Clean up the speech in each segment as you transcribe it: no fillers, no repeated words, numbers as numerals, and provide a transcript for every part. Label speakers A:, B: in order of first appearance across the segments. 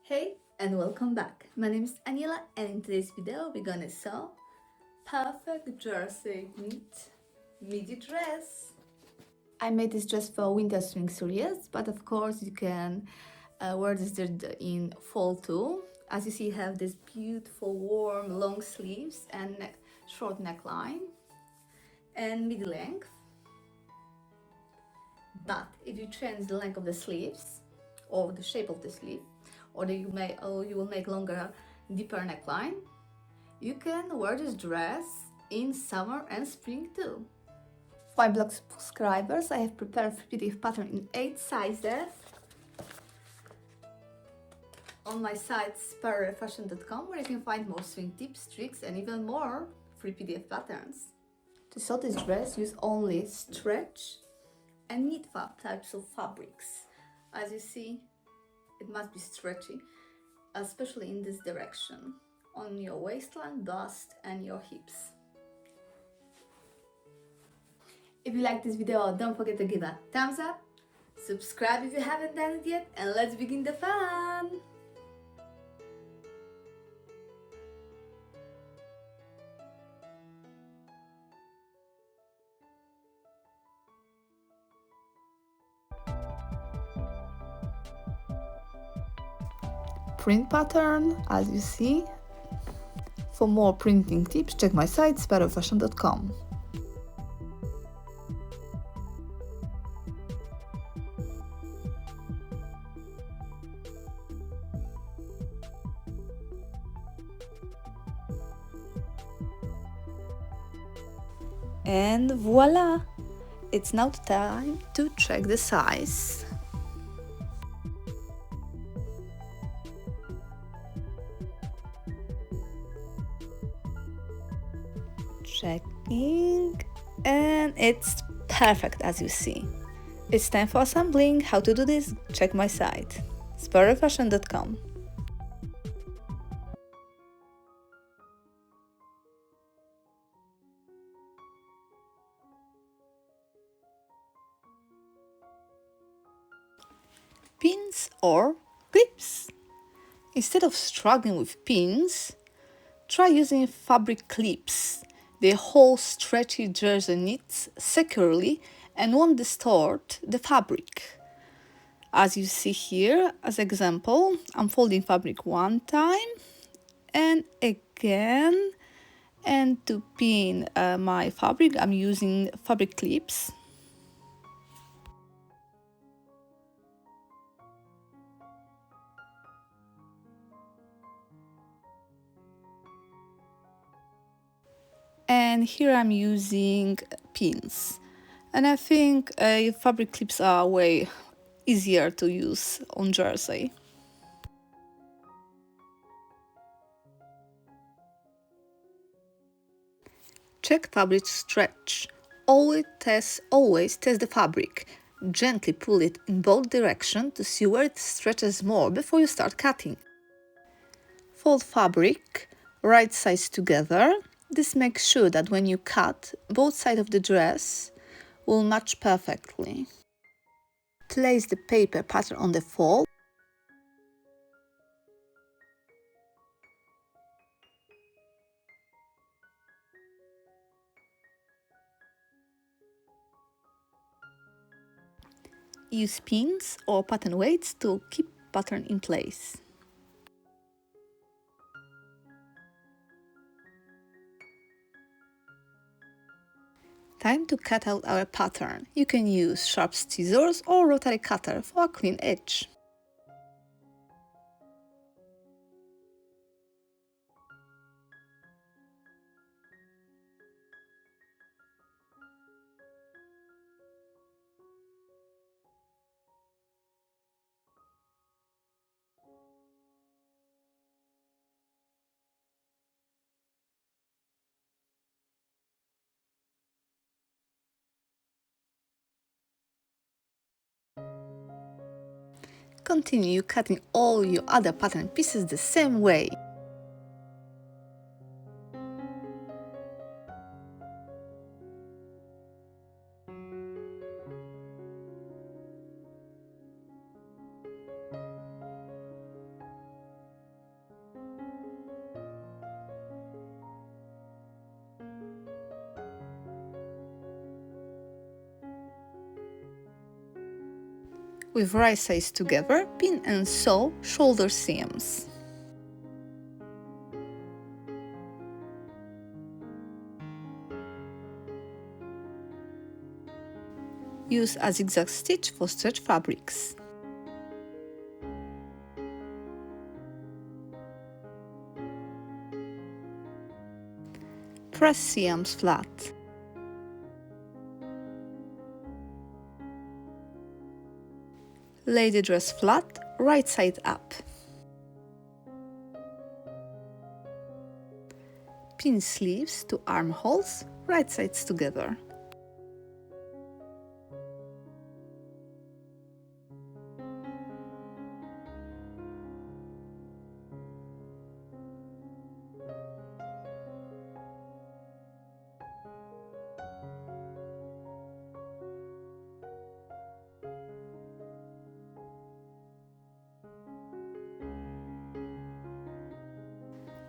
A: Hey and welcome back. My name is Aniela and in today's video we're gonna sew perfect jersey knit midi dress. I made this dress for winter swing series, but of course you can wear this dress in fall too. As you see, you have this beautiful warm long sleeves and short neckline and midi length. But if you change the length of the sleeves or the shape of the sleeve, or you will make longer, deeper neckline, you can wear this dress in summer and spring too. For my blog subscribers, I have prepared a PDF pattern in 8 sizes on my site sparrowfashion.com, where you can find more swing tips, tricks and even more free PDF patterns. To sew this dress, use only stretch and knit types of fabrics. As you see, it must be stretchy, especially in this direction, on your waistline, bust and your hips. If you like this video, don't forget to give a thumbs up, subscribe if you haven't done it yet, and let's begin the fun! Print pattern, as you see. For more printing tips, check my site sparrowfashion.com. And voila! It's now time to check the size. Checking, and it's perfect as you see. It's time for assembling. How to do this? Check my site sparrowfashion.com. Pins or clips. Instead of struggling with pins, try using fabric clips. They hold stretchy jersey knits securely and won't distort the fabric. As you see here, as example, I'm folding fabric one time and again, and to pin my fabric, I'm using fabric clips. And here I'm using pins. And I think fabric clips are way easier to use on jersey. Check fabric stretch. Always test the fabric. Gently pull it in both directions to see where it stretches more before you start cutting. Fold fabric right sides together. This makes sure that when you cut, both sides of the dress will match perfectly. Place the paper pattern on the fold. Use pins or pattern weights to keep pattern in place. Time to cut out our pattern. You can use sharp scissors or rotary cutter for a clean edge. Continue cutting all your other pattern pieces the same way. With right sides together, pin and sew shoulder seams. Use a zigzag stitch for stretch fabrics. Press seams flat. Lay the dress flat, right side up. Pin sleeves to armholes, right sides together.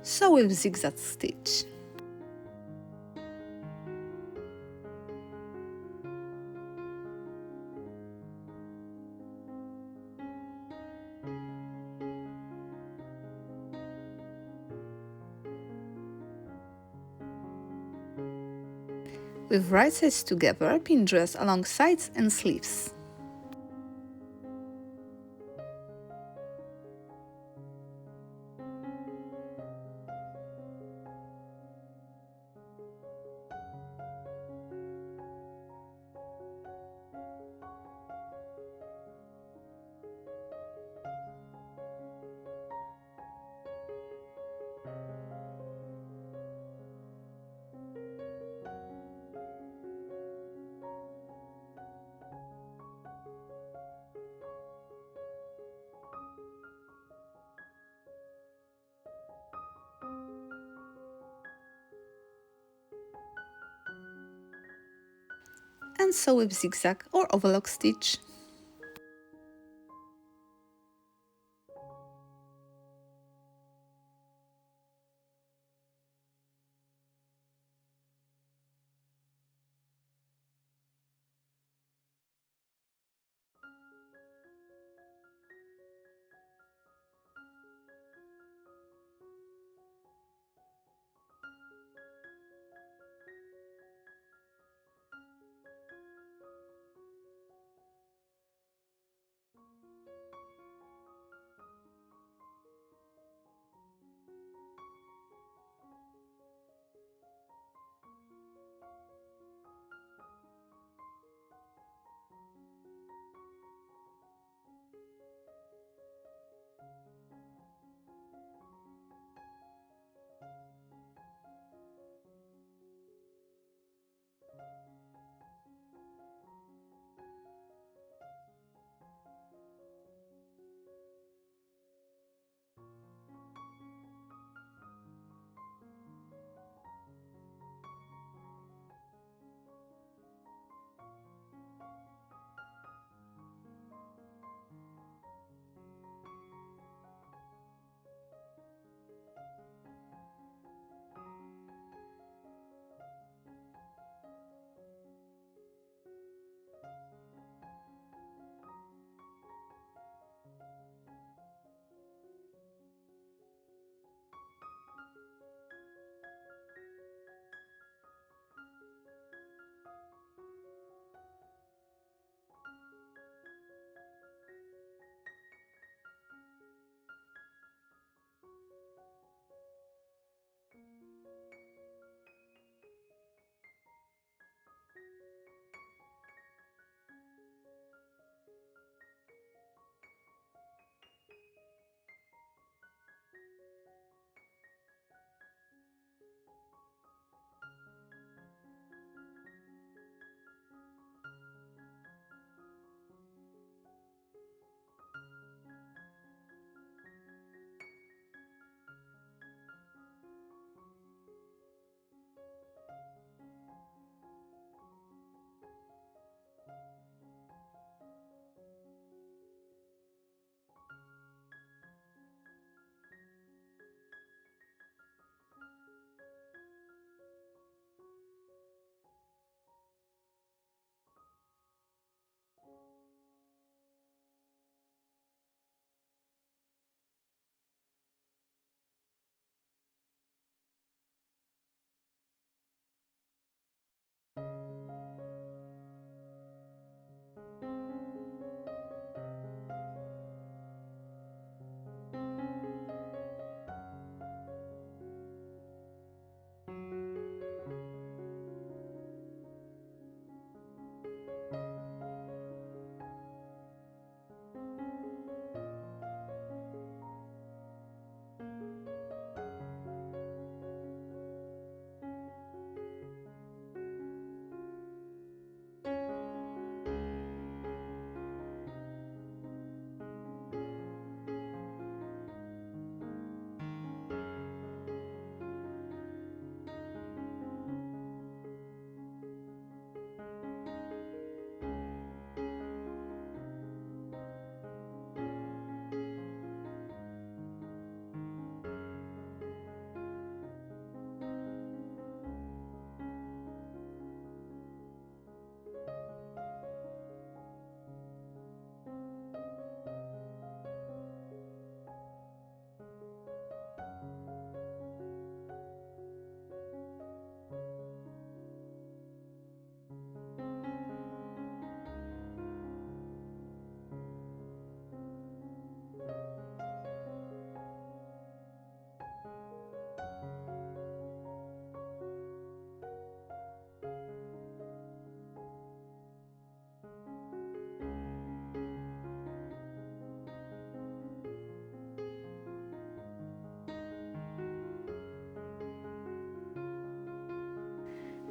A: Sew with zigzag stitch. With right sides together, pin dress along sides and sleeves. And sew with zigzag or overlock stitch.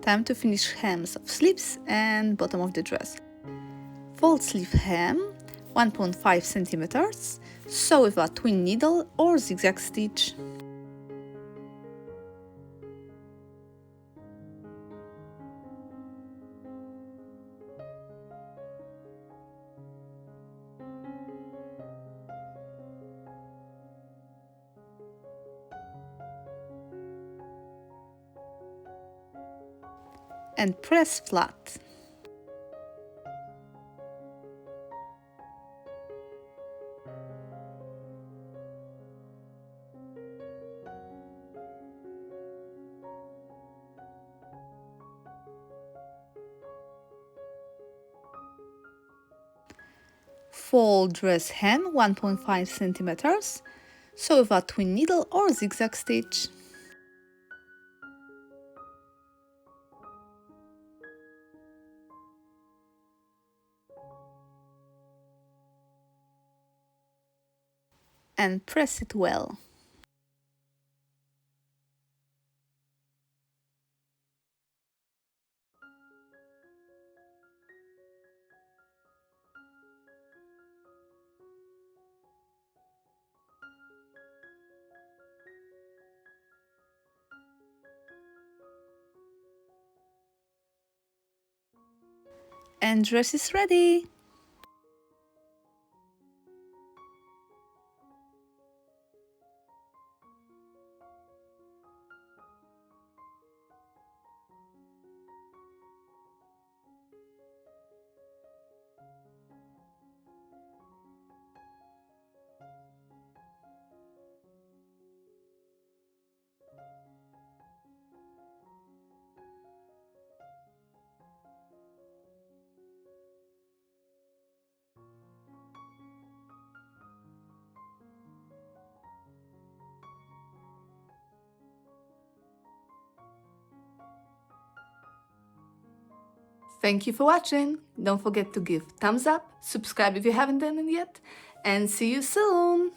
A: Time to finish hems of sleeves and bottom of the dress. Fold sleeve hem 1.5 centimeters, sew with a twin needle or zigzag stitch. And press flat. Fold dress hem 1.5 centimeters, sew with a twin needle or zigzag stitch. And press it well. And dress is ready! Thank you for watching. Don't forget to give thumbs up, subscribe if you haven't done it yet, and see you soon!